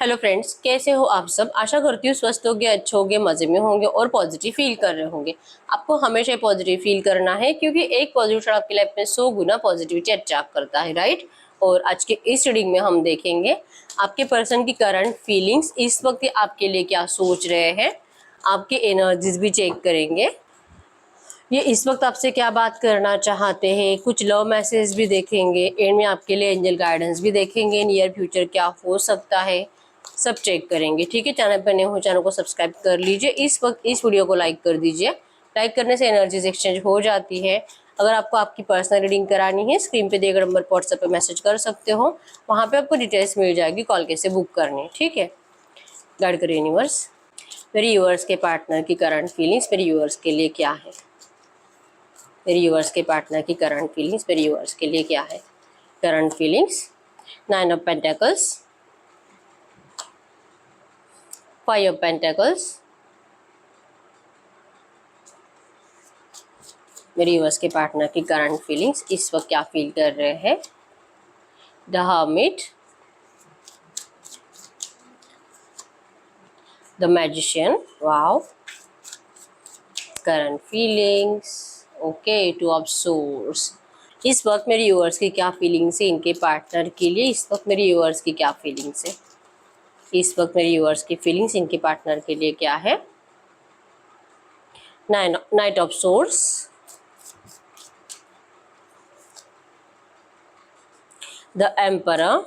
Hello friends, कैसे हो आप सब। आशा करती हूँ स्वस्थ होंगे, अच्छे होंगे, मजे में होंगे और पॉजिटिव फील कर रहे होंगे। आपको हमेशा पॉजिटिव फील करना है क्योंकि एक पॉजिटिव आपकी लाइफ में 100 गुना पॉजिटिविटी अट्रैक्ट करता है, राइट। और आज के इस रीडिंग में हम देखेंगे आपके पर्सन की करंट फीलिंग्स, इस वक्त आपके लिए क्या सोच रहे हैं, आपके एनर्जीज भी चेक करेंगे, ये इस वक्त आपसे क्या बात करना चाहते हैं। कुछ लव मैसेज भी देखेंगे, एंड में आपके लिए एंजल गाइडेंस भी देखेंगे। नियर फ्यूचर क्या हो सकता है, सब चेक करेंगे, ठीक है। चैनल पर नए हो, चैनल को सब्सक्राइब कर लीजिए। इस वक्त इस वीडियो को लाइक कर दीजिए। लाइक करने से एनर्जीज एक्सचेंज हो जाती है। अगर आपको आपकी पर्सनल रीडिंग करानी है, स्क्रीन पे दिए गए नंबर पर व्हाट्सएप पे मैसेज कर सकते हो। वहाँ पे आपको डिटेल्स मिल जाएगी, कॉल कैसे बुक करनी, ठीक है। गाइड करिए यूनिवर्स। मेरे यूवर्स के पार्टनर की करंट फीलिंग्स मेरे यूवर्स के लिए क्या है। मेरे यूवर्स के पार्टनर की करंट फीलिंग्स मेरे यूवर्स के लिए क्या है। Current feelings, 9 of pentacles, 5 of pentacles. मेरे यूवर्स के पार्टनर की करंट फीलिंग्स इस वक्त क्या फील कर रहे हैं। The hermit, the magician, wow. Current feelings, okay, 2 of swords. इस वक्त मेरे यूवर्स की क्या फीलिंग्स है इनके पार्टनर के लिए। इस वक्त मेरे यूवर्स की क्या फीलिंग्स है। इस वक्त मेरे यूवर्स की फीलिंग्स इनके पार्टनर के लिए क्या है। Night of swords, the emperor,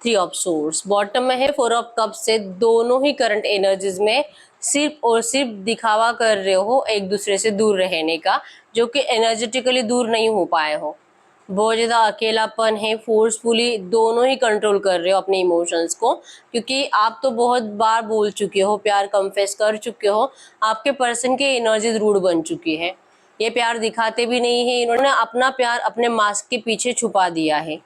3 of swords. Bottom में है 4 ऑफ कप से। दोनों ही करंट एनर्जीज में सिर्फ और सिर्फ दिखावा कर रहे हो एक दूसरे से दूर रहने का, जो कि एनर्जेटिकली दूर नहीं हो पाए हो। बहुत ज़्यादा अकेलापन है, फोर्सफुली दोनों ही कंट्रोल कर रहे हो अपने इमोशंस को, क्योंकि आप तो बहुत बार बोल चुके हो, प्यार कन्फेस कर चुके हो। आपके पर्सन के एनर्जीज रूड बन चुकी है। ये प्यार दिखाते भी नहीं है, इन्होंने अपना प्यार अपने मास्क के पीछे छुपा दिया है।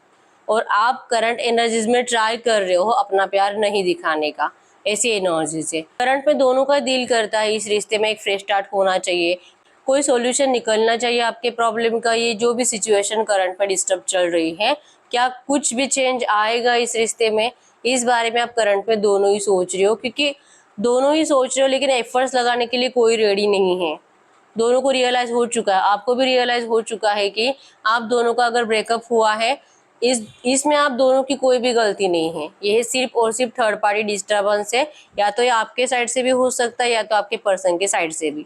और आप करंट एनर्जीज में ट्राई कर रहे हो अपना प्यार नहीं दिखाने का। ऐसी एनर्जी से करंट में दोनों का दिल करता है इस रिश्ते में एक फ्रेश स्टार्ट होना चाहिए, कोई सॉल्यूशन निकलना चाहिए आपके प्रॉब्लम का। ये जो भी सिचुएशन करंट में डिस्टर्ब चल रही है, क्या कुछ भी चेंज आएगा इस रिश्ते में, इस बारे में आप करंट में दोनों ही सोच रहे हो। क्योंकि दोनों ही सोच रहे हो लेकिन एफर्ट्स लगाने के लिए कोई रेडी नहीं है। दोनों को रियलाइज हो चुका है, आपको भी रियलाइज हो चुका है कि आप दोनों का अगर ब्रेकअप हुआ है, इसमें आप दोनों की कोई भी गलती नहीं है। यह सिर्फ और सिर्फ थर्ड पार्टी डिस्टर्बेंस है। या तो ये आपके साइड से भी हो सकता है या तो आपके पर्सन के साइड से भी।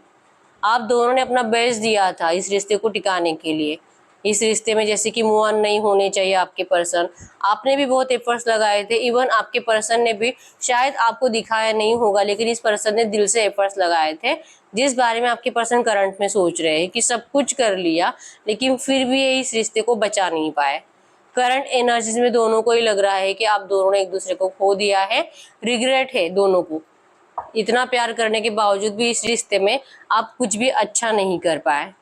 आप दोनों ने अपना बेस्ट दिया था इस रिश्ते को टिकाने के लिए। इस रिश्ते में जैसे कि मूव ऑन नहीं होने चाहिए आपके पर्सन, आपने भी बहुत एफर्ट्स लगाए थे। इवन आपके पर्सन ने भी शायद आपको दिखाया नहीं होगा, लेकिन इस पर्सन ने दिल से एफर्ट्स लगाए थे, जिस बारे में आपके पर्सन करंट में सोच रहे हैं कि सब कुछ कर लिया लेकिन फिर भी ये इस रिश्ते को बचा नहीं पाए। करंट एनर्जीज में दोनों को ही लग रहा है कि आप दोनों ने एक दूसरे को खो दिया है। रिग्रेट है दोनों को, इतना प्यार करने के बावजूद भी इस रिश्ते में आप कुछ भी अच्छा नहीं कर पाए।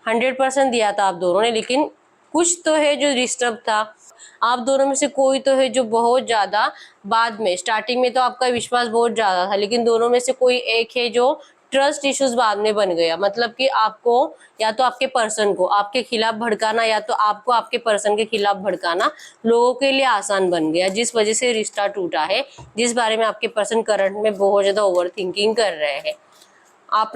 100% दिया था आप दोनों ने, लेकिन कुछ तो है जो डिस्टर्ब था। आप दोनों में से कोई तो है जो बहुत ज्यादा बाद में, स्टार्टिंग में तो आपका विश्वास बहुत ज्यादा था, लेकिन दोनों में से कोई एक है जो ट्रस्ट इश्यूज बाद में बन गया। मतलब कि आपको या तो आपके पर्सन को आपके खिलाफ भड़काना या तो आपको आपके पर्सन के खिलाफ भड़काना लोगों के लिए आसान बन गया, जिस वजह से रिश्ता टूटा है, जिस बारे में आपके पर्सन करंट में बहुत ज्यादा ओवर थिंकिंग कर रहे हैं। आप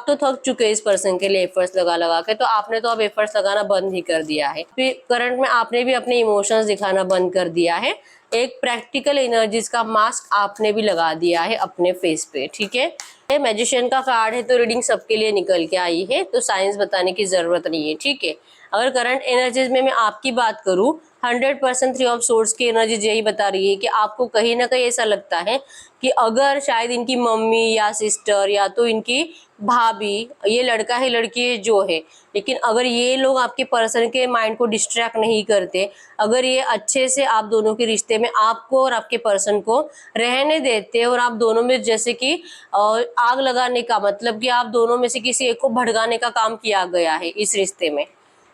तो थक चुके हैं इस पर्सन के लिए एफर्ट्स लगा लगा के, तो आपने तो अब एफर्ट्स लगाना बंद ही कर दिया है। फिर करंट में आपने भी अपने इमोशंस दिखाना बंद कर दिया है। एक प्रैक्टिकल एनर्जीज का मास्क आपने भी लगा दिया है अपने फेस पे, ठीक है। ये मैजिशियन का कार्ड है तो रीडिंग सबके लिए निकल के आई है, तो साइंस बताने की जरूरत नहीं है, ठीक है। अगर करंट एनर्जीज में मैं आपकी बात करूं, 100% 3 ऑफ सोर्ड्स की एनर्जीज यही बता रही है कि आपको कहीं ना कहीं ऐसा लगता है कि अगर शायद इनकी मम्मी या सिस्टर या तो इनकी भाभी, ये लड़का है लड़की है जो है, लेकिन अगर ये लोग आपके पर्सन के माइंड को डिस्ट्रैक्ट नहीं करते, अगर ये अच्छे से आप दोनों के रिश्ते में आपको और आपके पर्सन को रहने देते और आप दोनों में जैसे कि आग लगाने का, मतलब कि आप दोनों में से किसी एक को भड़काने का काम किया गया है इस रिश्ते में।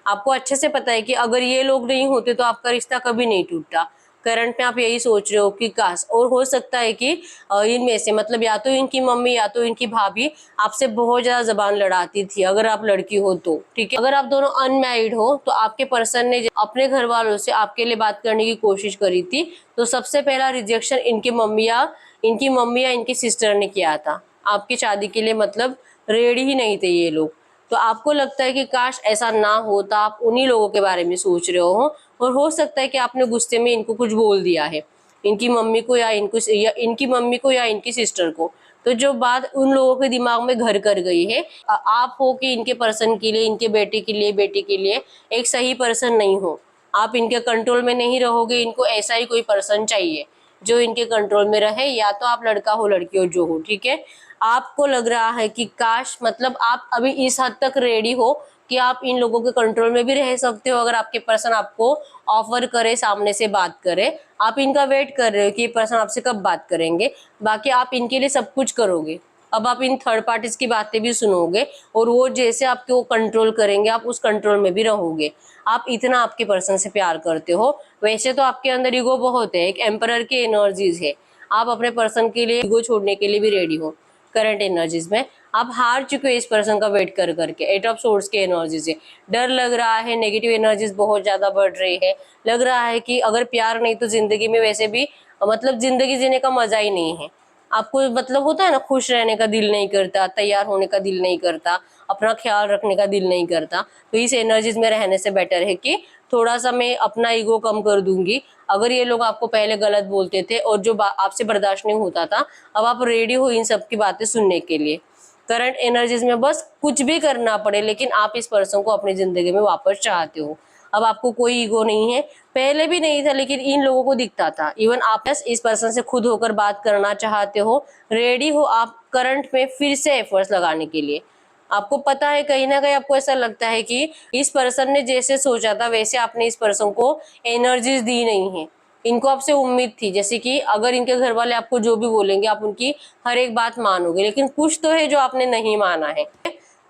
आपको अच्छे से पता है कि अगर ये लोग नहीं होते तो आपका रिश्ता कभी नहीं टूटता। करंट में आप यही सोच रहे हो कि काश, और हो सकता है कि इनमें से मतलब या तो इनकी मम्मी या तो इनकी भाभी आपसे बहुत ज्यादा जबान लड़ाती थी, अगर आप लड़की हो तो, ठीक है। अगर आप दोनों अनमैरिड हो तो आपके पर्सन ने अपने घर वालों से आपके लिए बात करने की कोशिश करी थी, तो सबसे पहला रिजेक्शन इनकी मम्मी या इनकी सिस्टर ने किया था आपकी शादी के लिए, मतलब रेडी ही नहीं थे ये लोग। तो आपको लगता है कि काश ऐसा ना होता, आप उन्हीं लोगों के बारे में सोच रहे हो, और हो सकता है कि आपने गुस्से में इनको कुछ बोल दिया है, इनकी मम्मी को या इनकी मम्मी को या इनकी सिस्टर को। तो जो बात उन लोगों के दिमाग में घर कर गई है, आप हो कि इनके पर्सन के लिए, इनके बेटे के लिए, बेटी के लिए एक सही पर्सन नहीं हो, आप इनके कंट्रोल में नहीं रहोगे, इनको ऐसा ही कोई पर्सन चाहिए जो इनके कंट्रोल में रहे, या तो आप लड़का हो लड़की हो जो हो, ठीक है। आपको लग रहा है कि काश, मतलब आप अभी इस हद तक रेडी हो कि आप इन लोगों के कंट्रोल में भी रह सकते हो, अगर आपके पर्सन आपको ऑफर करे, सामने से बात करे। आप इनका वेट कर रहे हो कि ये पर्सन आपसे कब बात करेंगे, बाकी आप इनके लिए सब कुछ करोगे। अब आप इन थर्ड पार्टीज की बातें भी सुनोगे, और वो जैसे आपको कंट्रोल करेंगे आप उस कंट्रोल में भी रहोगे। आप इतना आपके पर्सन से प्यार करते हो। वैसे तो आपके अंदर ईगो बहुत है, एक एम्परर की एनर्जीज है, आप अपने पर्सन के लिए ईगो छोड़ने के लिए भी रेडी हो। करंट एनर्जीज में आप हार चुके हो इस पर्सन का वेट कर करके, एट ऑफ सोर्स की एनर्जी से डर लग रहा है, नेगेटिव एनर्जीज बहुत ज्यादा बढ़ रही है, लग रहा है कि अगर प्यार नहीं तो जिंदगी में वैसे भी मतलब जिंदगी जीने का मजा ही नहीं है। आपको मतलब होता है ना, खुश रहने का दिल नहीं करता, तैयार होने का दिल नहीं करता, अपना ख्याल रखने का दिल नहीं करता। तो इस एनर्जीज में रहने से बेटर है कि थोड़ा सा मैं अपना ईगो कम कर दूंगी। अगर ये लोग आपको पहले गलत बोलते थे और जो आपसे बर्दाश्त नहीं होता था, अब आप रेडी हो इन सब की बातें सुनने के लिए। करंट एनर्जीज में बस कुछ भी करना पड़े, लेकिन आप इस पर्सन को अपनी जिंदगी में वापस चाहते हो। अब आपको कोई ईगो नहीं है, पहले भी नहीं था, लेकिन इन लोगों को दिखता था। इवन आप इस पर्सन से खुद होकर बात करना चाहते हो, रेडी हो आप करंट में फिर से एफर्ट्स लगाने के लिए। आपको पता है, कहीं ना कहीं आपको ऐसा लगता है कि इस पर्सन ने जैसे सोचा था वैसे आपने इस पर्सन को एनर्जीज दी नहीं है। इनको आपसे उम्मीद थी, जैसे कि अगर इनके घर वाले आपको जो भी बोलेंगे आप उनकी हर एक बात मानोगे, लेकिन कुछ तो है जो आपने नहीं माना है,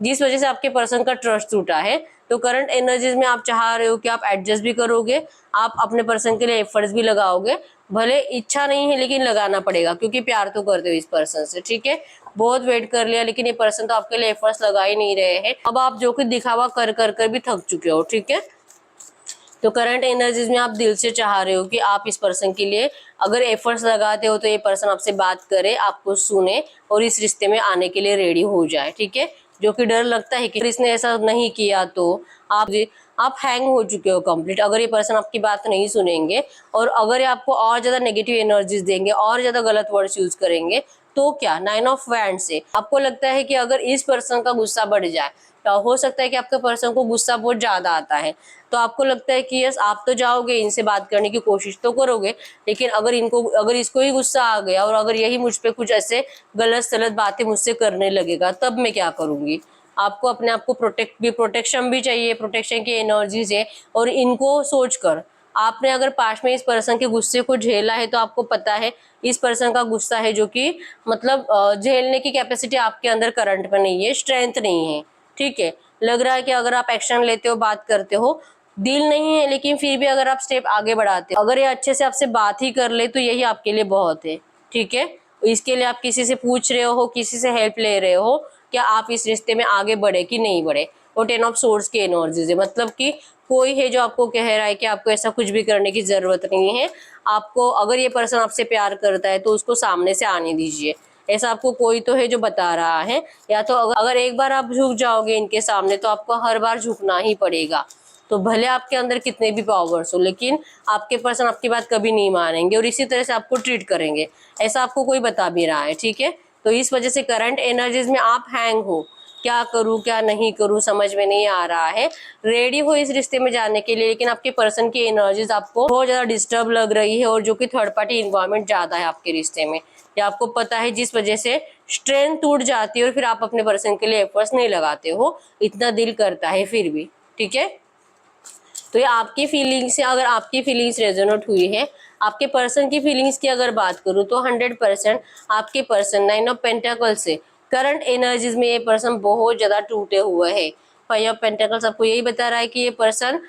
जिस वजह से आपके पर्सन का ट्रस्ट टूटा है। तो करंट एनर्जीज में आप चाह रहे हो कि आप एडजस्ट भी करोगे, आप अपने पर्सन के लिए एफर्ट्स भी लगाओगे, भले इच्छा नहीं है लेकिन लगाना पड़ेगा, क्योंकि प्यार तो करते हो इस पर्सन से, ठीक है। बहुत वेट कर लिया, लेकिन ये पर्सन तो आपके लिए एफर्ट्स लगा ही नहीं रहे हैं। अब आप जो कि दिखावा कर कर कर भी थक चुके हो, ठीक है। तो करंट एनर्जीज में आप दिल से चाह रहे हो कि आप इस पर्सन के लिए अगर एफर्ट्स लगाते हो तो ये पर्सन आपसे बात करे, आपको सुने और इस रिश्ते में आने के लिए रेडी हो जाए, ठीक है। जो कि डर लगता है कि इसने ऐसा नहीं किया तो आप हैंग हो चुके हो कंप्लीट, अगर ये पर्सन आपकी बात नहीं सुनेंगे और अगर ये आपको और ज्यादा नेगेटिव एनर्जीज देंगे, और ज्यादा गलत वर्ड्स यूज करेंगे, तो क्या 9 ऑफ वैंड से आपको लगता है कि अगर इस पर्सन का गुस्सा बढ़ जाए, तो हो सकता है कि आपके पर्सन को गुस्सा बहुत ज्यादा आता है, तो आपको लगता है कि यस आप तो जाओगे, इनसे बात करने की कोशिश तो करोगे, लेकिन अगर इसको ही गुस्सा आ गया और अगर यही मुझ पे कुछ ऐसे गलत सलत बातें मुझसे करने लगेगा, तब मैं क्या करूंगी। आपको अपने आप को प्रोटेक्शन भी चाहिए, प्रोटेक्शन की एनर्जीज है। और इनको सोचकर आपने अगर पास में इस पर्सन के गुस्से को झेला है, तो आपको पता है इस पर्सन का गुस्सा है जो कि मतलब झेलने की कैपेसिटी आपके अंदर करंट में नहीं है, स्ट्रेंथ नहीं है, ठीक है। लग रहा है कि अगर आप एक्शन लेते हो, बात करते हो, दिल नहीं है लेकिन फिर भी अगर आप स्टेप आगे बढ़ाते हो, अगर ये अच्छे से आपसे बात ही कर ले तो यही आपके लिए बहुत है, ठीक है। इसके लिए आप किसी से पूछ रहे हो, किसी से हेल्प ले रहे हो, क्या आप इस रिश्ते में आगे बढ़े कि नहीं बढ़े। और 10 ऑफ सोर्स की एनर्जीज है, मतलब कि कोई है जो आपको कह रहा है कि आपको ऐसा कुछ भी करने की जरूरत नहीं है। आपको अगर ये पर्सन आपसे प्यार करता है तो उसको सामने से आने दीजिए, ऐसा आपको कोई तो है जो बता रहा है। या तो अगर एक बार आप झुक जाओगे इनके सामने, तो आपको हर बार झुकना ही पड़ेगा। तो भले आपके अंदर कितने भी पावर्स हो, लेकिन आपके पर्सन आपकी बात कभी नहीं मानेंगे और इसी तरह से आपको ट्रीट करेंगे, ऐसा आपको कोई बता भी रहा है, ठीक है। तो इस वजह से करंट एनर्जीज में आप हैंग हो, क्या करूं क्या नहीं करूं समझ में नहीं आ रहा है। रेडी हो इस रिश्ते में जाने के लिए, लेकिन आपके पर्सन की एनर्जीज आपको बहुत ज्यादा डिस्टर्ब लग रही है, और जो कि थर्ड पार्टी इन्वॉल्वमेंट ज्यादा है आपके रिश्ते में, या आपको पता है, जिस वजह से स्ट्रेंथ टूट जाती है और फिर आप अपने पर्सन के लिए एफर्ट्स नहीं लगाते हो, इतना दिल करता है फिर भी, ठीक है। तो ये आपकी फीलिंग्स से, अगर आपकी फीलिंग्स रेजोनेट हुई है, आपके पर्सन की फीलिंग्स की अगर बात करूं, तो 100% आपके पर्सन 9 ऑफ पेंटाकल से करंट एनर्जीज में ये पर्सन बहुत ज्यादा टूटे हुए है। 5 ऑफ पेंटाकल्स आपको यही बता रहा है कि ये पर्सन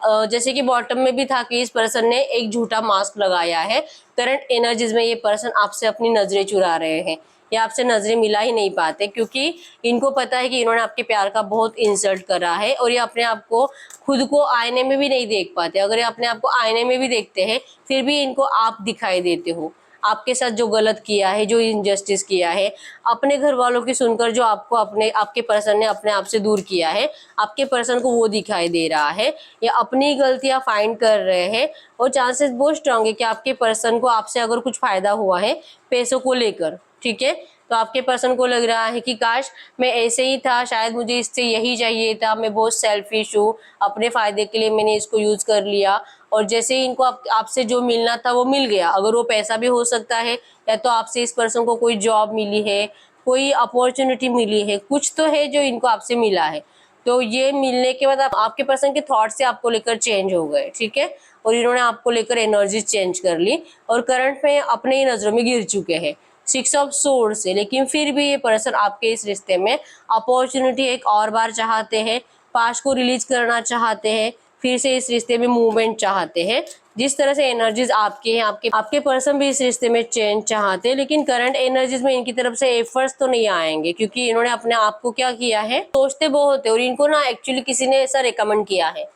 जैसे कि बॉटम में भी था कि इस पर्सन ने एक झूठा मास्क लगाया है, करंट एनर्जीज में ये पर्सन आपसे अपनी नजरें चुरा रहे हैं या आपसे नजरें मिला ही नहीं पाते, क्योंकि इनको पता है कि इन्होंने आपके प्यार का बहुत इंसल्ट करा है और ये अपने आप को खुद को आईने में भी नहीं देख पाते। अगर ये अपने आप को आईने में भी देखते हैं फिर भी इनको आप दिखाई देते हो, आपके साथ जो गलत किया है, जो इनजस्टिस किया है, अपने घर वालों की सुनकर जो आपको आपके पर्सन ने अपने आप से दूर किया है, आपके पर्सन को वो दिखाई दे रहा है या अपनी गलतियां फाइंड कर रहे हैं। और चांसेस बहुत स्ट्रांग है कि आपके पर्सन को आपसे अगर कुछ फायदा हुआ है पैसों को लेकर, ठीक है, तो आपके पर्सन को लग रहा है कि काश मैं ऐसे ही था, शायद मुझे इससे यही चाहिए था, मैं बहुत सेल्फिश हूँ, अपने फायदे के लिए मैंने इसको यूज कर लिया और जैसे ही इनको आपसे जो मिलना था वो मिल गया। अगर वो पैसा भी हो सकता है या तो आपसे इस पर्सन को कोई जॉब मिली है, कोई अपॉर्चुनिटी मिली है, कुछ तो है जो इनको आपसे मिला है। तो ये मिलने के बाद आपके पर्सन के थॉट से आपको लेकर चेंज हो गए, ठीक है, और इन्होंने आपको लेकर एनर्जी चेंज कर ली और करंट में अपने ही नजरों में गिर चुके हैं 6 ऑफ सोर्ड से। लेकिन फिर भी ये पर्सन आपके इस रिश्ते में अपॉर्चुनिटी एक और बार चाहते हैं, पास्ट को रिलीज करना चाहते हैं, फिर से इस रिश्ते में मूवमेंट चाहते हैं। जिस तरह से एनर्जीज आपके हैं, आपके पर्सन भी इस रिश्ते में चेंज चाहते हैं, लेकिन करंट एनर्जीज में इनकी तरफ से एफर्ट्स तो नहीं आएंगे, क्योंकि इन्होंने अपने आप को क्या किया है, सोचते बहुत है और इनको ना एक्चुअली किसी ने ऐसा रिकमेंड किया है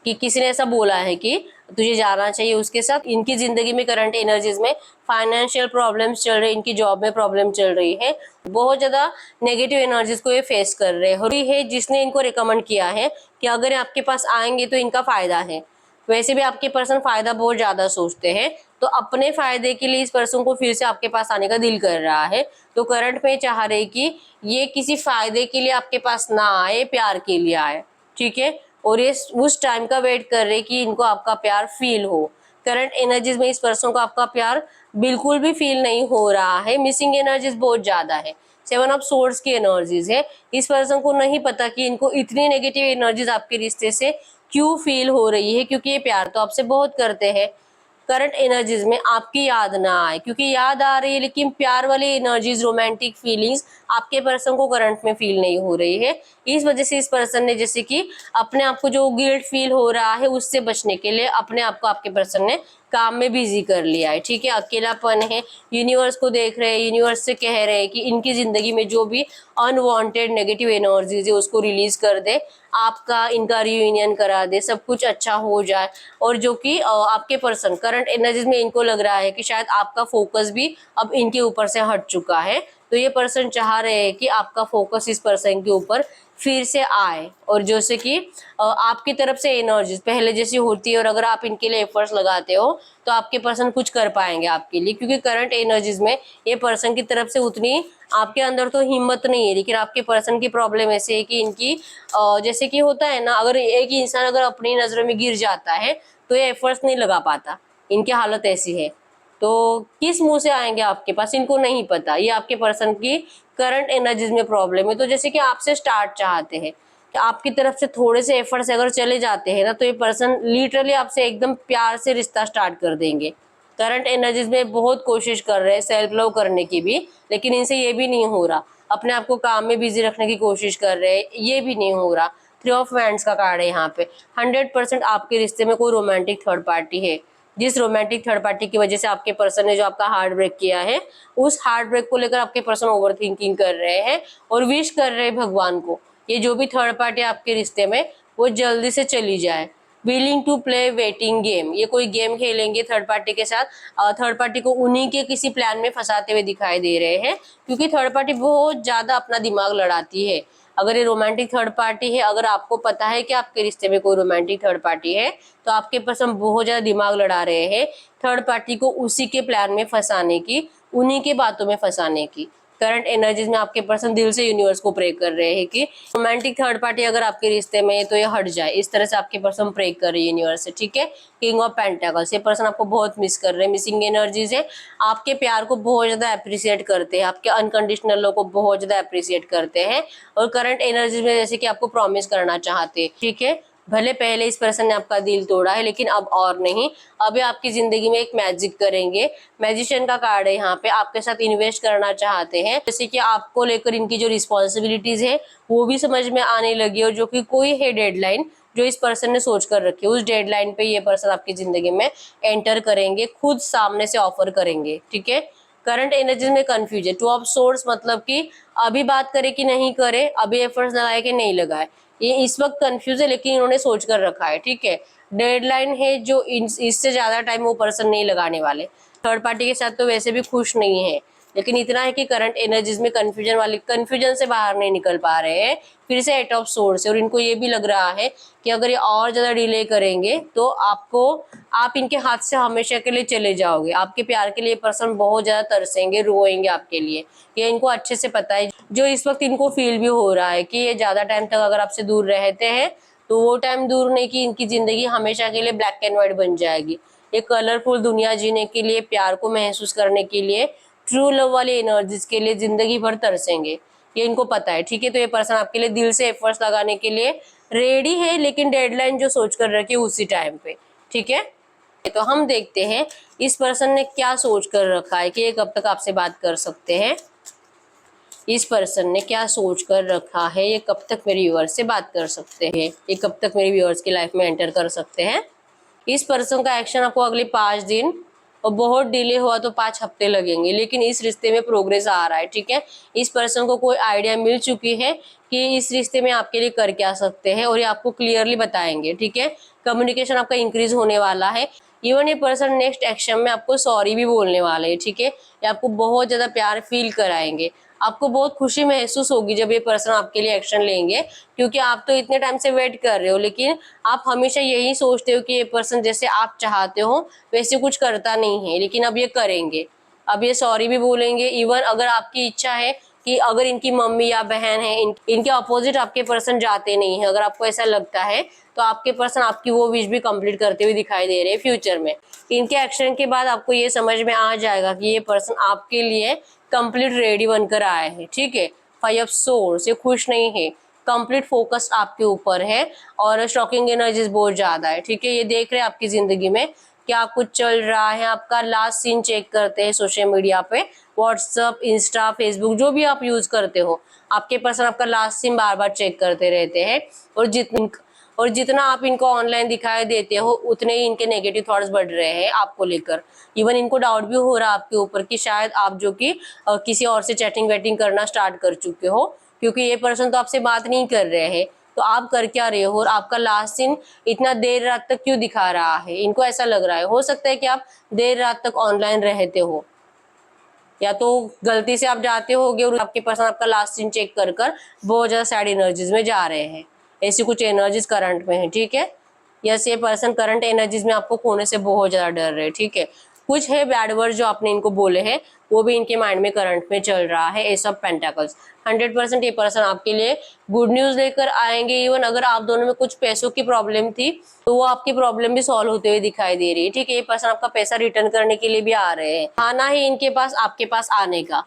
कि किसी ने ऐसा बोला है कि तुझे जाना चाहिए उसके साथ। इनकी जिंदगी में करंट एनर्जीज में फाइनेंशियल प्रॉब्लम्स चल रही, इनकी जॉब में प्रॉब्लम चल रही है, बहुत ज्यादा नेगेटिव एनर्जीज को ये फेस कर रहे हैं और ये है जिसने इनको रिकमेंड किया है कि अगर आपके पास आएंगे तो इनका फायदा है। वैसे भी आपके पर्सन फायदा बहुत ज्यादा सोचते हैं, तो अपने फायदे के लिए इस पर्सन को फिर से आपके पास आने का दिल कर रहा है। तो करंट में चाह रहे कि ये किसी फायदे के लिए आपके पास ना आए, प्यार के लिए आए, ठीक है, और ये उस टाइम का वेट कर रहे कि इनको आपका प्यार फील हो। करंट एनर्जीज में इस पर्सन को आपका प्यार बिल्कुल भी फील नहीं हो रहा है, मिसिंग एनर्जीज बहुत ज्यादा है, 7 ऑफ सोर्ड्स की एनर्जीज है। इस पर्सन को नहीं पता कि इनको इतनी नेगेटिव एनर्जीज आपके रिश्ते से क्यों फील हो रही है, क्योंकि ये प्यार तो आपसे बहुत करते हैं। करंट एनर्जीज में आपकी याद ना आए, क्योंकि याद आ रही है लेकिन प्यार वाली एनर्जीज, रोमांटिक फीलिंग्स आपके पर्सन को करंट में फील नहीं हो रही है। इस वजह से इस पर्सन ने जैसे कि अपने आप को जो गिल्ट फील हो रहा है उससे बचने के लिए अपने आप को आपके पर्सन ने काम में बिजी कर लिया है, ठीक है, अकेलापन है, यूनिवर्स को देख रहे हैं, यूनिवर्स से कह रहे हैं कि इनकी जिंदगी में जो भी अनवांटेड नेगेटिव एनर्जीज है उसको रिलीज कर दे, आपका इनका रियूनियन करा दे, सब कुछ अच्छा हो जाए। और जो कि आपके पर्सन करंट एनर्जीज में इनको लग रहा है कि शायद आपका फोकस भी अब इनके ऊपर से हट चुका है, तो ये पर्सन चाह रहे हैं कि आपका फोकस इस पर्सन के ऊपर फिर से आए और जैसे कि आपकी तरफ से एनर्जी पहले जैसी होती है और अगर आप इनके लिए एफर्ट्स लगाते हो तो आपके पर्सन कुछ कर पाएंगे आपके लिए, क्योंकि करंट एनर्जीज में ये पर्सन की तरफ से उतनी आपके अंदर तो हिम्मत नहीं है। लेकिन आपके पर्सन की प्रॉब्लम ऐसे है कि इनकी जैसे कि होता है ना, अगर एक इंसान अगर अपनी नजरों में गिर जाता है तो ये एफर्ट्स नहीं लगा पाता, इनकी हालत ऐसी है। तो किस मुंह से आएंगे आपके पास इनको नहीं पता, ये आपके पर्सन की करंट एनर्जीज में प्रॉब्लम है। तो जैसे कि आपसे स्टार्ट चाहते हैं, आपकी तरफ से थोड़े से एफर्ट से अगर चले जाते हैं ना तो ये पर्सन लिटरली आपसे एकदम प्यार से रिश्ता स्टार्ट कर देंगे। करंट एनर्जीज में बहुत कोशिश कर रहे हैं सेल्फ लव करने की भी, लेकिन इनसे ये भी नहीं हो रहा, अपने आप को काम में बिजी रखने की कोशिश कर रहे हैं, ये भी नहीं हो रहा। 3 ऑफ वैंड्स का कार्ड है यहाँ पे। 100% आपके रिश्ते में कोई रोमांटिक थर्ड पार्टी है, जिस रोमांटिक थर्ड पार्टी की वजह से आपके पर्सन ने जो आपका हार्ट ब्रेक किया है, उस हार्ट ब्रेक को लेकर आपके पर्सन ओवर थिंकिंग कर रहे हैं और विश कर रहे हैं भगवान को ये जो भी थर्ड पार्टी आपके रिश्ते में वो जल्दी से चली जाए। Willing to play waiting game, ये कोई गेम खेलेंगे थर्ड पार्टी के साथ, थर्ड पार्टी को उन्हीं के किसी प्लान में फंसाते हुए दिखाई दे रहे हैं, क्योंकि थर्ड पार्टी बहुत ज्यादा अपना दिमाग लड़ाती है। अगर ये रोमांटिक थर्ड पार्टी है, अगर आपको पता है कि आपके रिश्ते में कोई रोमांटिक थर्ड पार्टी है, तो आपके पर्सन बहुत ज्यादा दिमाग लड़ा रहे हैं थर्ड पार्टी को उसी के प्लान में फंसाने की, उन्हीं के बातों में फंसाने की। करंट एनर्जीज में आपके पर्सन दिल से यूनिवर्स को प्रे कर रहे हैं कि रोमांटिक थर्ड पार्टी अगर आपके रिश्ते में है तो ये हट जाए, इस तरह से आपके पर्सन प्रे कर रहे हैं यूनिवर्स से, ठीक है। किंग ऑफ पेंटाकल्स, ये पर्सन आपको बहुत मिस कर रहे हैं, मिसिंग एनर्जीज है, आपके प्यार को बहुत ज्यादा अप्रिशिएट करते हैं, आपके अनकंडीशनल लव को बहुत ज्यादा अप्रिशिएट करते हैं और करंट एनर्जीज में जैसे कि आपको प्रॉमिस करना चाहते हैं, ठीक है। भले पहले इस पर्सन ने आपका दिल तोड़ा है लेकिन अब और नहीं, अब आपकी जिंदगी में एक मैजिक करेंगे। मैजिशियन का कार्ड है यहाँ पे, आपके साथ इन्वेस्ट करना चाहते हैं, जैसे कि आपको लेकर इनकी जो रिस्पॉन्सिबिलिटीज है वो भी समझ में आने लगी और जो कि कोई है डेडलाइन जो इस पर्सन ने सोच कर रखी है, उस डेडलाइन पे ये पर्सन आपकी जिंदगी में एंटर करेंगे, खुद सामने से ऑफर करेंगे। ठीक है। करंट एनर्जी में कंफ्यूजन, टू ऑफ सोर्स मतलब कि अभी बात करे कि नहीं करे, अभी एफर्ट्स लगाए कि नहीं लगाए, ये इस वक्त कंफ्यूज है, लेकिन इन्होंने सोच कर रखा है। ठीक है। डेडलाइन है जो इससे ज्यादा टाइम वो पर्सन नहीं लगाने वाले। थर्ड पार्टी के साथ तो वैसे भी खुश नहीं है, लेकिन इतना है कि करंट एनर्जीज में कंफ्यूजन से बाहर नहीं निकल पा रहे हैं। फिर से एट ऑफ सोर्स है और इनको ये भी लग रहा है कि अगर ये और ज्यादा डिले करेंगे तो आप इनके हाथ से हमेशा के लिए चले जाओगे। आपके प्यार के लिए पर्सन बहुत ज्यादा तरसेंगे, रोएंगे आपके लिए। ये इनको अच्छे से पता है, जो इस वक्त इनको फील भी हो रहा है कि ये ज्यादा टाइम तक अगर आपसे दूर रहते हैं तो वो टाइम दूर नहीं कि इनकी जिंदगी हमेशा के लिए ब्लैक एंड व्हाइट बन जाएगी। ये कलरफुल दुनिया जीने के लिए, प्यार को महसूस करने के लिए, ट्रू लव वाली एनर्जीज के लिए जिंदगी भर तरसेंगे, ये इनको पता है। ठीक है। तो ये पर्सन आपके लिए दिल से एफर्ट्स लगाने के लिए रेडी है, लेकिन डेडलाइन जो सोच कर रखी है उसी टाइम पे। ठीक है। तो हम देखते हैं इस पर्सन ने क्या सोच कर रखा है कि ये कब तक आपसे बात कर सकते हैं। इस पर्सन ने क्या सोच कर रखा है, ये कब तक मेरे व्यूअर्स से बात कर सकते हैं, ये कब तक मेरे व्यूअर्स की लाइफ में एंटर कर सकते हैं। इस पर्सन का एक्शन आपको अगले 5 दिन और बहुत डिले हुआ तो 5 हफ्ते लगेंगे, लेकिन इस रिश्ते में प्रोग्रेस आ रहा है। ठीक है। इस पर्सन को कोई आइडिया मिल चुकी है कि इस रिश्ते में आपके लिए कर क्या सकते हैं और ये आपको क्लियरली बताएंगे। ठीक है। कम्युनिकेशन आपका इंक्रीज होने वाला है। इवन ये पर्सन नेक्स्ट एक्शन में आपको सॉरी भी बोलने वाले हैं। ठीक है। ये आपको बहुत ज्यादा प्यार फील कराएंगे। आपको बहुत खुशी महसूस होगी जब ये पर्सन आपके लिए एक्शन लेंगे, क्योंकि आप तो इतने टाइम से वेट कर रहे हो, लेकिन आप हमेशा यही सोचते हो कि ये पर्सन जैसे आप चाहते हो वैसे कुछ करता नहीं है, लेकिन अब ये करेंगे। अब ये सॉरी भी बोलेंगे। इवन अगर आपकी इच्छा है कि अगर इनकी मम्मी या बहन है, इनके अपोजिट आपके पर्सन जाते नहीं है, अगर आपको ऐसा लगता है तो आपके पर्सन आपकी वो विश भी कंप्लीट करते हुए दिखाई दे रहे हैं फ्यूचर में। इनके एक्शन के बाद आपको ये समझ में आ जाएगा कि ये पर्सन आपके लिए कंप्लीट रेडी बनकर आए हैं। ठीक है। 5 ऑफ सोर्स, ये खुश नहीं है, कंप्लीट फोकस आपके ऊपर है और शॉकिंग एनर्जीज बहुत ज्यादा है। ठीक है। ये देख रहे हैं आपकी जिंदगी में क्या कुछ चल रहा है। आपका लास्ट सीन चेक करते हैं सोशल मीडिया पे, व्हाट्सएप, इंस्टा, फेसबुक, जो भी आप यूज करते हो, आपके पर्सन आपका लास्ट सीन बार बार चेक करते रहते हैं। और जितना आप इनको ऑनलाइन दिखाई देते हो उतने ही इनके नेगेटिव थॉट्स बढ़ रहे हैं आपको लेकर। इवन इनको डाउट भी हो रहा है आपके ऊपर कि शायद आप जो कि किसी और से चैटिंग वेटिंग करना स्टार्ट कर चुके हो, क्योंकि ये पर्सन तो आपसे बात नहीं कर रहे हैं, तो आप कर क्या रहे हो और आपका लास्ट सीन इतना देर रात तक क्यों दिखा रहा है। इनको ऐसा लग रहा है, हो सकता है कि आप देर रात तक ऑनलाइन रहते हो, या तो गलती से आप जाते होगे और आपके पर्सन आपका लास्ट सीन चेक कर बहुत ज्यादा सैड एनर्जीज में जा रहे हैं। ऐसी कुछ एनर्जीज करंट में है। ठीक है। यस, ये पर्सन करंट एनर्जीज में आपको खोने से बहुत ज्यादा डर रहे हैं। ठीक है। कुछ है बैड वर्ड जो आपने इनको बोले हैं, वो भी इनके माइंड में करंट में चल रहा है। एस ऑफ पेंटाकल्स, 100% ये पर्सन आपके लिए गुड न्यूज लेकर आएंगे। इवन अगर आप दोनों में कुछ पैसों की प्रॉब्लम थी तो वो आपकी प्रॉब्लम भी सॉल्व होते हुए दिखाई दे रही है। ठीक है। ये पर्सन आपका पैसा रिटर्न करने के लिए भी आ रहे हैं, आना है इनके पास आपके पास आने का।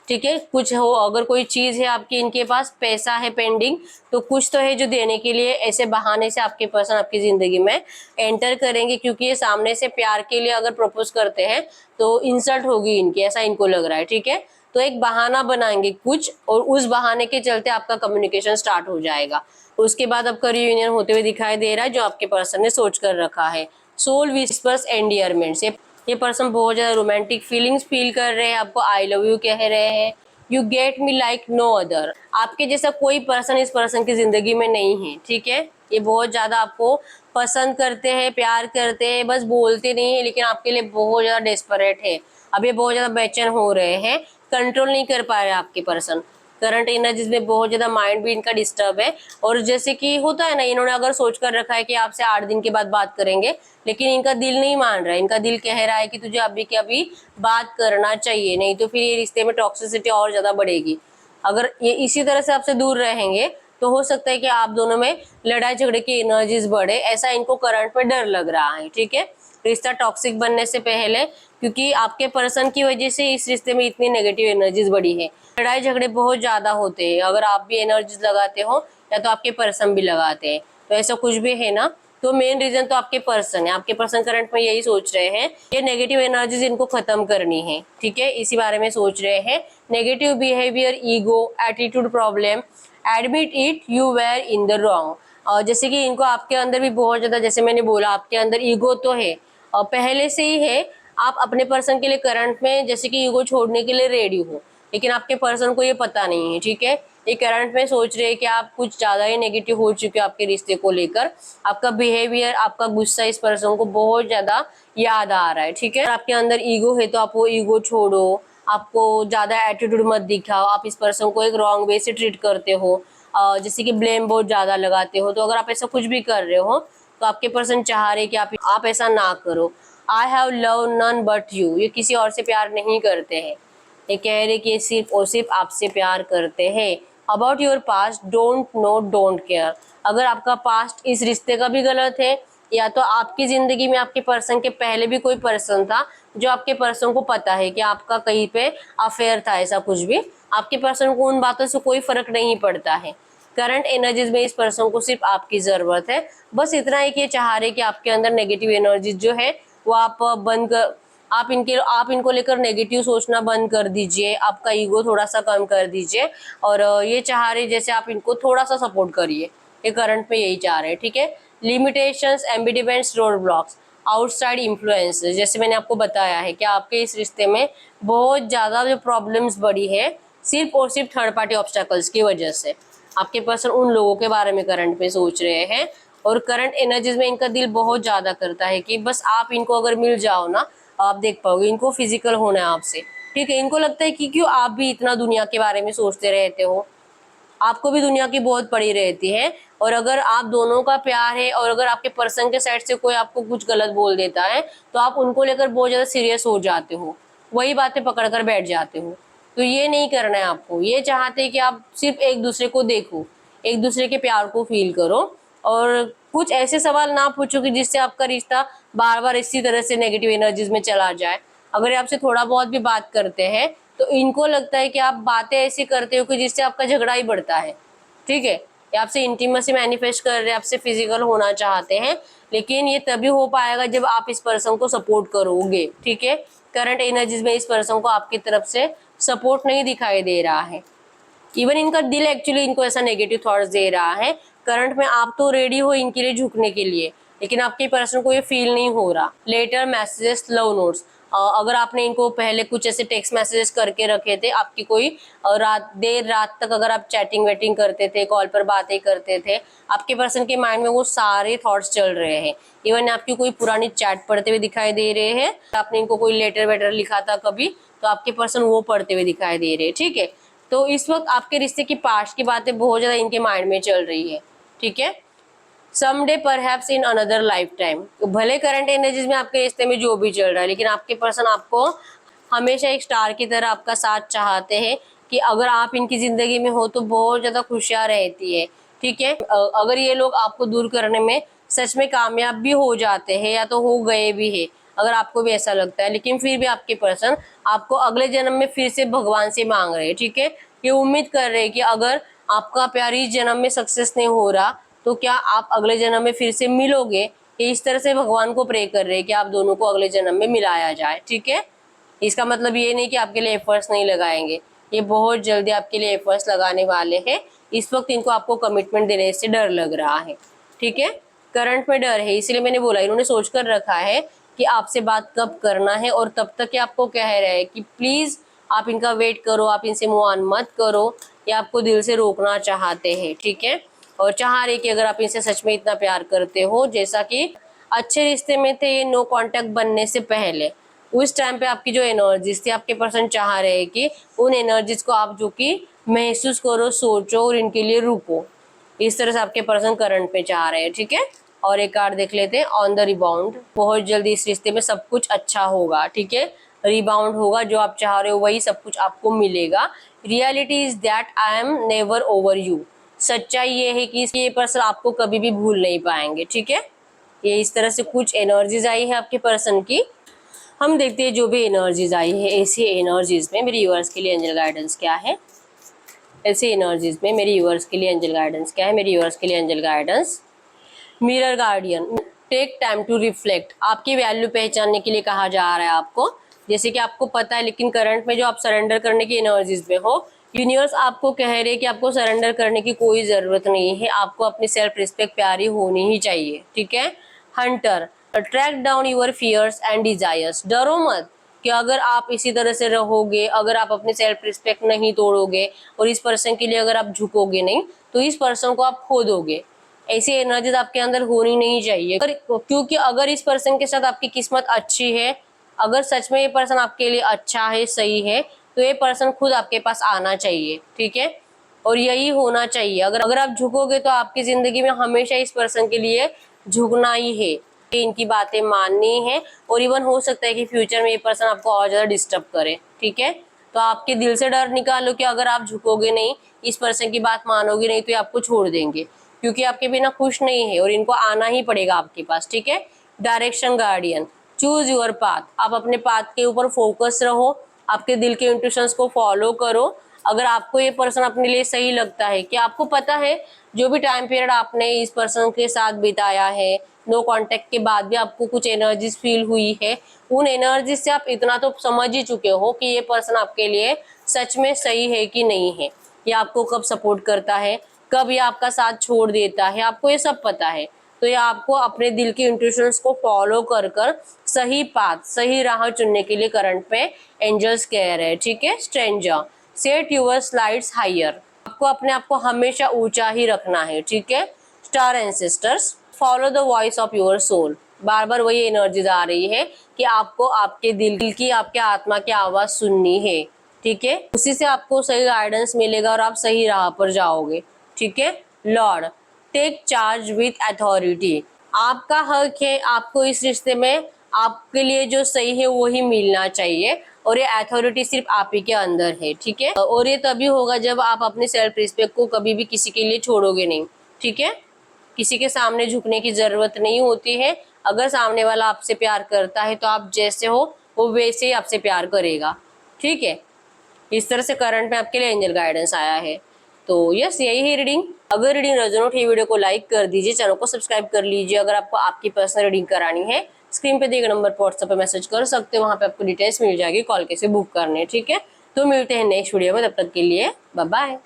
ठीक है। कुछ हो, अगर कोई चीज है आपकी इनके पास, पैसा है पेंडिंग, तो कुछ तो है जो देने के लिए ऐसे बहाने से आपके पर्सन आपकी जिंदगी में एंटर करेंगे, क्योंकि ये सामने से प्यार के लिए अगर प्रपोज करते हैं तो इंसल्ट होगी इनकी, ऐसा इनको लग रहा है। ठीक है। तो एक बहाना बनाएंगे कुछ और उस बहाने के चलते आपका कम्युनिकेशन स्टार्ट हो जाएगा। उसके बाद आपका रियूनियन होते हुए दिखाई दे रहा है जो आपके पर्सन ने सोच कर रखा है। सोल विस्पर्स एंडियरमेंट्स, ये पर्सन बहुत ज्यादा रोमांटिक फीलिंग्स फील कर रहे हैं, आपको आई लव यू कह रहे हैं। You get me like no other, आपके जैसा कोई पर्सन इस पर्सन की जिंदगी में नहीं है। ठीक है। ये बहुत ज्यादा आपको पसंद करते हैं, प्यार करते हैं, बस बोलते नहीं है, लेकिन आपके लिए बहुत ज्यादा डेस्परेट है। अब ये बहुत ज्यादा बेचैन हो रहे हैं, कंट्रोल नहीं कर पा रहे आपके पर्सन। करंट एनर्जीज में बहुत ज्यादा माइंड भी इनका डिस्टर्ब है, और जैसे कि होता है ना, इन्होंने अगर सोच कर रखा है कि आपसे 8 दिन के बाद बात करेंगे, लेकिन इनका दिल नहीं मान रहा है। इनका दिल कह रहा है कि तुझे अभी के अभी बात करना चाहिए, नहीं तो फिर ये रिश्ते में टॉक्सिसिटी और ज्यादा बढ़ेगी। अगर ये इसी तरह से आपसे दूर रहेंगे तो हो सकता है कि आप दोनों में लड़ाई झगड़े की एनर्जीज बढ़े, ऐसा इनको करंट में डर लग रहा है। ठीक है। रिश्ता टॉक्सिक बनने से पहले, क्योंकि आपके पर्सन की वजह से इस रिश्ते में इतनी नेगेटिव एनर्जीज बढ़ी है, लड़ाई झगड़े बहुत ज्यादा होते हैं। अगर आप भी एनर्जीज लगाते हो या तो आपके पर्सन भी लगाते हैं, तो ऐसा कुछ भी है ना, तो मेन रीजन तो आपके पर्सन है। आपके पर्सन करंट में यही सोच रहे हैं, ये नेगेटिव एनर्जीज इनको खत्म करनी है। ठीक है। इसी बारे में सोच रहे हैं। Negative behaviour, ego, attitude problem, admit it you were in the wrong, जैसे कि इनको आपके अंदर भी बहुत ज्यादा, जैसे मैंने बोला आपके अंदर ईगो तो है और पहले से ही है। आप अपने पर्सन के लिए करंट में जैसे कि ईगो छोड़ने के लिए रेडी हो, लेकिन आपके पर्सन को ये पता नहीं है, ठीक है। ये करंट में सोच रहे हैं कि आप कुछ ज्यादा ही नेगेटिव हो चुके हो आपके रिश्ते को लेकर। आपका बिहेवियर, आपका गुस्सा इस पर्सन को बहुत ज्यादा याद आ रहा है, ठीक है। आपके अंदर ईगो है तो आप वो ईगो छोड़ो, आपको ज्यादा एटीट्यूड मत दिखाओ। आप इस पर्सन को एक रॉन्ग वे से ट्रीट करते हो, जैसे कि ब्लेम बहुत ज्यादा लगाते हो। तो अगर आप ऐसा कुछ भी कर रहे हो तो आपके पर्सन चाह रहे कि आप ऐसा ना करो। I have love none but you, ये किसी और से प्यार नहीं करते हैं। ये कह रहे कि ये सिर्फ और सिर्फ आपसे प्यार करते हैं। About your past don't know don't care, अगर आपका पास्ट इस रिश्ते का भी गलत है, या तो आपकी जिंदगी में आपके पर्सन के पहले भी कोई पर्सन था जो आपके पर्सन को पता है कि आपका कहीं पे अफेयर था, ऐसा कुछ भी, आपके पर्सन को उन बातों से कोई फर्क नहीं पड़ता है। करंट एनर्जीज में इस पर्सन को सिर्फ आपकी जरूरत है। बस इतना ही कि चाह रहे कि आपके अंदर नेगेटिव एनर्जीज जो है वो आप बंद कर, आप इनको लेकर नेगेटिव सोचना बंद कर दीजिए, आपका ईगो थोड़ा सा कम कर दीजिए। और ये चाह रहे जैसे आप इनको थोड़ा सा सपोर्ट करिए, ये करंट में यही चाह रहे हैं, ठीक है। Limitations, impediments, road blocks, outside influence, जैसे मैंने आपको बताया है कि आपके इस रिश्ते में बहुत ज्यादा जो प्रॉब्लम्स बढ़ी है सिर्फ और सिर्फ थर्ड पार्टी ऑब्स्टेकल्स की वजह से। आपके पर्सन उन लोगों के बारे में करंट में सोच रहे हैं, और करंट एनर्जीज में इनका दिल बहुत ज्यादा करता है कि बस आप इनको अगर मिल जाओ ना, आप देख पाओगे इनको फिजिकल होना है आपसे, ठीक है। इनको लगता है कि क्यों आप भी इतना दुनिया के बारे में सोचते रहते हो, आपको भी दुनिया की बहुत पड़ी रहती है। और अगर आप दोनों का प्यार है और अगर आपके पर्सन के साइड से कोई आपको कुछ गलत बोल देता है तो आप उनको लेकर बहुत ज्यादा सीरियस हो जाते हो, वही बातें पकड़ कर बैठ जाते हो। तो ये नहीं करना है आपको। ये चाहते हैं कि आप सिर्फ एक दूसरे को देखो, एक दूसरे के प्यार को फील करो, और कुछ ऐसे सवाल ना पूछो कि जिससे आपका रिश्ता बार बार इसी तरह से नेगेटिव एनर्जीज में चला जाए। अगर आपसे थोड़ा बहुत भी बात करते हैं तो इनको लगता है कि आप बातें ऐसी करते हो कि जिससे आपका झगड़ा ही बढ़ता है, ठीक है। ये आपसे इंटीमेसी मैनिफेस्ट कर रहे हैं, आपसे फिजिकल होना चाहते हैं, लेकिन ये तभी हो पाएगा जब आप इस पर्सन को सपोर्ट करोगे, ठीक है। करंट एनर्जीज में इस पर्सन को आपकी तरफ से सपोर्ट नहीं दिखाई दे रहा है। इवन इनका दिल एक्चुअली इनको ऐसा नेगेटिव थॉट्स दे रहा है। करंट में आप तो रेडी हो इनके लिए झुकने के लिए, लेकिन आपके पर्सन को ये फील नहीं हो रहा। लेटर मैसेजेस, लव नोट्स, अगर आपने इनको पहले कुछ ऐसे टेक्स्ट मैसेजेस करके रखे थे, आपकी कोई देर रात तक अगर आप चैटिंग वेटिंग करते थे, कॉल पर बातें करते थे, आपके पर्सन के माइंड में वो सारे थॉट्स चल रहे हैं। इवन आपकी कोई पुरानी चैट पढ़ते हुए दिखाई दे रहे हैं, आपने इनको कोई लेटर वेटर लिखा था कभी, तो आपके पर्सन वो पढ़ते हुए दिखाई दे रहे हैं, ठीक है। तो इस वक्त आपके रिश्ते की पास्ट की बातें बहुत ज्यादा इनके माइंड में चल रही है, ठीक है। Someday perhaps in another life time, भले करंट एनर्जीज में आपके रिश्ते में जो भी चल रहा है, लेकिन आपके पर्सन आपको हमेशा एक स्टार की तरह आपका साथ चाहते हैं कि अगर आप इनकी जिंदगी में हो तो बहुत ज्यादा खुशियां रहती है, ठीक है। अगर ये लोग आपको दूर करने में सच में कामयाब भी हो जाते हैं या तो हो गए भी है, अगर आपको भी ऐसा लगता है, लेकिन फिर भी आपके पर्सन आपको अगले जन्म में फिर से भगवान से मांग रहे हैं, ठीक है। ये उम्मीद कर रहे हैं कि अगर आपका प्यार इस जन्म में सक्सेस नहीं हो रहा तो क्या आप अगले जन्म में फिर से मिलोगे। ये इस तरह से भगवान को प्रे कर रहे हैं कि आप दोनों को अगले जन्म में मिलाया जाए, ठीक है। इसका मतलब ये नहीं कि आपके लिए एफर्ट्स नहीं लगाएंगे, ये बहुत जल्दी आपके लिए एफर्ट्स लगाने वाले हैं। इस वक्त इनको आपको कमिटमेंट देने से डर लग रहा है, ठीक है। करंट में डर है, इसीलिए मैंने बोला इन्होंने सोच कर रखा है कि आपसे बात कब करना है, और तब तक ये आपको कह रहे हैं कि प्लीज आप इनका वेट करो, आप इनसे मूव ऑन मत करो, ये आपको दिल से रोकना चाहते हैं, ठीक है। और चाह रहे कि अगर आप इनसे सच में इतना प्यार करते हो, जैसा कि अच्छे रिश्ते में थे ये नो कांटेक्ट बनने से पहले, उस टाइम पे आपकी जो एनर्जीज थी, आपके पर्सन चाह रहे हैं कि उन एनर्जीज को आप जो कि महसूस करो, सोचो और इनके लिए रुको। इस तरह से आपके पर्सन करंट पे चाह रहे हैं, ठीक है। और एक कार्ड देख लेते हैं, ऑन द रिबाउंड, बहुत जल्दी इस रिश्ते में सब कुछ अच्छा होगा, ठीक है। रिबाउंड होगा, जो आप चाह रहे हो वही सब कुछ आपको मिलेगा। Reality is that I am never over you, सच्चाई ये है कि ये पर्सन आपको कभी भी भूल नहीं पाएंगे, ठीक है। ये इस तरह से कुछ एनर्जीज आई है आपके पर्सन की। हम देखते हैं जो भी एनर्जीज आई है, ऐसी एनर्जीज में मेरी व्यूअर्स के लिए एंजल गाइडेंस क्या है। ऐसी एनर्जीज में मेरी व्यूअर्स के लिए एंजल गाइडेंस क्या है। मेरी व्यूअर्स के लिए angel guidance, mirror guardian, take time to reflect, आपकी वैल्यू पहचानने के लिए कहा जा रहा है आपको। जैसे कि आपको पता है, लेकिन करंट में जो आप सरेंडर करने की एनर्जीज में हो, यूनिवर्स आपको कह रहे हैं कि आपको सरेंडर करने की कोई जरूरत नहीं है, आपको अपनी सेल्फ रिस्पेक्ट प्यारी होनी ही चाहिए, ठीक है। Hunter, track down your fears and desires, डरो मत कि अगर आप इसी तरह से रहोगे, अगर आप अपनी सेल्फ रिस्पेक्ट नहीं तोड़ोगे और इस पर्सन के लिए अगर आप झुकोगे नहीं तो इस पर्सन को आप खो दोगे। ऐसी एनर्जीज आपके अंदर होनी नहीं चाहिए, क्योंकि अगर इस पर्सन के साथ आपकी किस्मत अच्छी है, अगर सच में ये पर्सन आपके लिए अच्छा है, सही है, तो ये पर्सन खुद आपके पास आना चाहिए, ठीक है। और यही होना चाहिए। अगर आप झुकोगे तो आपकी जिंदगी में हमेशा इस पर्सन के लिए झुकना ही है, इनकी बातें माननी है। और इवन हो सकता है कि फ्यूचर में ये पर्सन आपको और ज्यादा डिस्टर्ब करे, ठीक है। तो आपके दिल से डर निकालो कि अगर आप झुकोगे नहीं, इस पर्सन की बात मानोगे नहीं, तो ये आपको छोड़ देंगे, क्योंकि आपके बिना खुश नहीं है और इनको आना ही पड़ेगा आपके पास, ठीक है। Direction guardian, choose your path, आप अपने पाथ के ऊपर फोकस रहो, आपके दिल के इंट्यूशंस को फॉलो करो। अगर आपको ये पर्सन अपने लिए सही लगता है, कि आपको पता है जो भी टाइम पीरियड आपने इस पर्सन के साथ बिताया है, नो कांटेक्ट के बाद भी आपको कुछ एनर्जीज फील हुई है, उन एनर्जी से आप इतना तो समझ ही चुके हो कि ये पर्सन आपके लिए सच में सही है कि नहीं है, ये आपको कब सपोर्ट करता है, कब ये आपका साथ छोड़ देता है, आपको ये सब पता है। तो ये आपको अपने दिल की इंट्यूशंस को फॉलो कर कर सही पाथ, सही राह चुनने के लिए करंट में एंजल्स कह रहे हैं, ठीक है। Stranger, set your slides higher, आपको अपने आप को हमेशा ऊंचा ही रखना है, ठीक है। Star ancestors, follow the voice of your soul, बार बार वही एनर्जीज आ रही है कि आपको आपके दिल की, आपके आत्मा की आवाज सुननी है, ठीक है। उसी से आपको सही गाइडेंस मिलेगा और आप सही राह पर जाओगे, ठीक है। Lord, take charge with authority, आपका हक है, आपको इस रिश्ते में आपके लिए जो सही है वही मिलना चाहिए, और ये अथॉरिटी सिर्फ आप ही के अंदर है, ठीक है। और ये तभी होगा जब आप अपनी सेल्फ रिस्पेक्ट को कभी भी किसी के लिए छोड़ोगे नहीं, ठीक है। किसी के सामने झुकने की जरूरत नहीं होती है। अगर सामने वाला आपसे प्यार करता है तो आप जैसे हो वो वैसे ही आपसे प्यार करेगा, ठीक है। इस तरह से करंट में आपके लिए एंजल गाइडेंस आया है। तो यस, यही है रीडिंग। अगर रीडिंग रेजोनेट है, वीडियो को लाइक कर दीजिए, चैनल को सब्सक्राइब कर लीजिए। अगर आपको आपकी पर्सनल रीडिंग करानी है, स्क्रीन पे दिए गए नंबर पर व्हाट्सएप पे मैसेज कर सकते हो, वहां पे आपको डिटेल्स मिल जाएगी, कॉल कैसे बुक करने, ठीक है। तो मिलते हैं नेक्स्ट वीडियो में, तब तक के लिए बाय बाय।